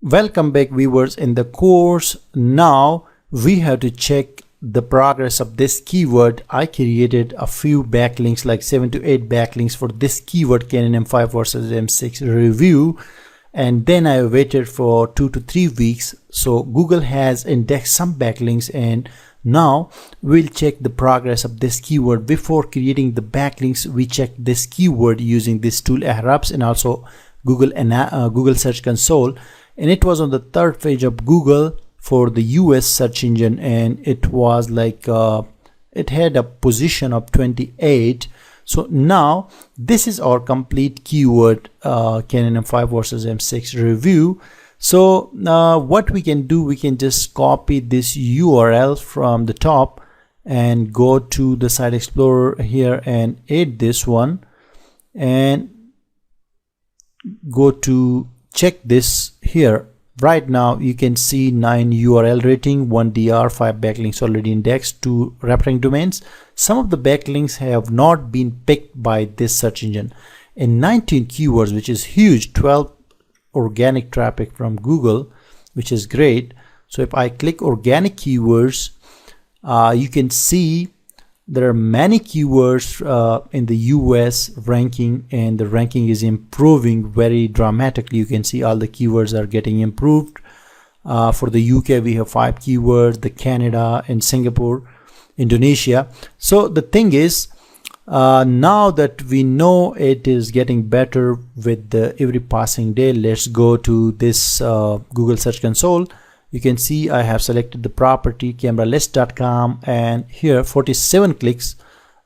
Welcome back viewers. In the course now we have to check the progress of this keyword. I created a few backlinks, like 7 to 8 backlinks for this keyword, Canon M5 versus M6 review, and then I waited for 2 to 3 weeks. So Google has indexed some backlinks, and now we'll check the progress of this keyword. Before creating the backlinks, we checked this keyword using this tool Ahrefs and also Google Search Console, and it was on the 3rd page of Google for the US search engine, and it was like it had a position of 28. So now this is our complete keyword, Canon M5 versus M6 review. So what we can do, we can just copy this URL from the top and go to the Site Explorer here and add this one and go to check this here. Right now you can see 9 URL rating, 1 DR, 5 backlinks already indexed, 2 referring domains. Some of the backlinks have not been picked by this search engine, and 19 keywords, which is huge, 12 organic traffic from Google, which is great. So if I click organic keywords, you can see there are many keywords in the US ranking, and the ranking is improving very dramatically. You can see all the keywords are getting improved. For the UK we have 5 keywords, the Canada and Singapore, Indonesia. So the thing is, now that we know it is getting better with every passing day, let's go to this Google Search Console. You can see I have selected the property cameralist.com, and here 47 clicks,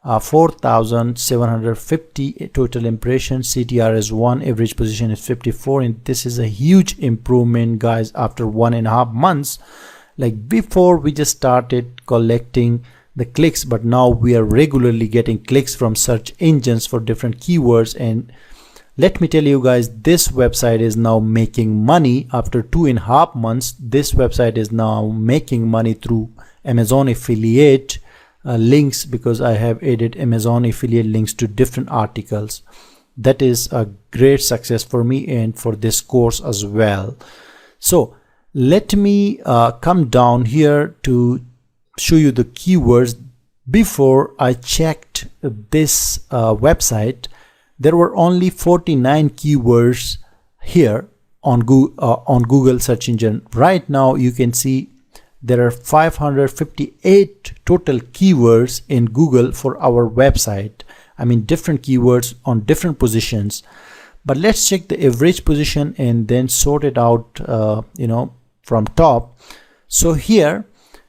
4,750 total impressions, CTR is 1, average position is 54, and this is a huge improvement, guys, after 1.5 months. Like before we just started collecting the clicks, but now we are regularly getting clicks from search engines for different keywords. And let me tell you guys, this website is now making money after 2.5 months. This website is now making money through Amazon affiliate links, because I have added Amazon affiliate links to different articles. That is a great success for me and for this course as well. So let me come down here to show you the keywords. Before I checked this website, there were only 49 keywords here on Google search engine. Right now you can see there are 558 total keywords in Google for our website. I mean different keywords on different positions. But let's check the average position and then sort it out from top. So here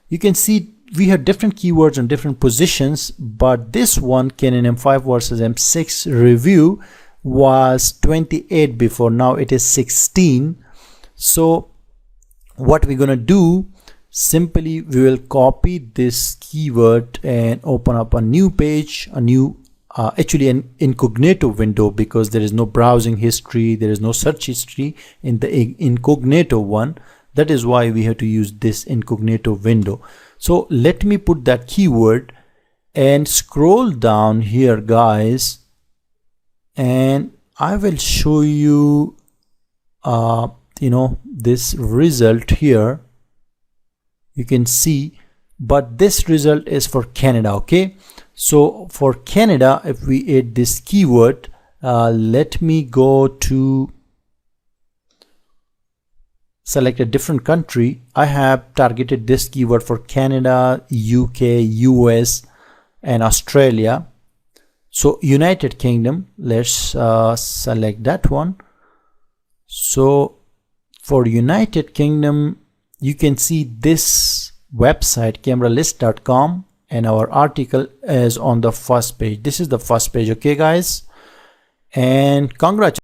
you can see we have different keywords on different positions, but this one, Canon M5 versus M6 review, was 28 before. Now it is 16. So what we're gonna do, simply we will copy this keyword and open up a new page, a new actually an incognito window, because there is no browsing history, there is no search history in the incognito one. That is why we have to use this incognito window. So let me put that keyword and scroll down here, guys, and I will show you this result here. You can see, but this result is for Canada. Okay, so for Canada, if we add this keyword, let me go to select a different country. I have targeted this keyword for Canada, UK, US and Australia. So United Kingdom, let's select that one. So for United Kingdom, you can see this website cameralist.com, and our article is on the first page. This is the first page. Okay guys, and congratulations.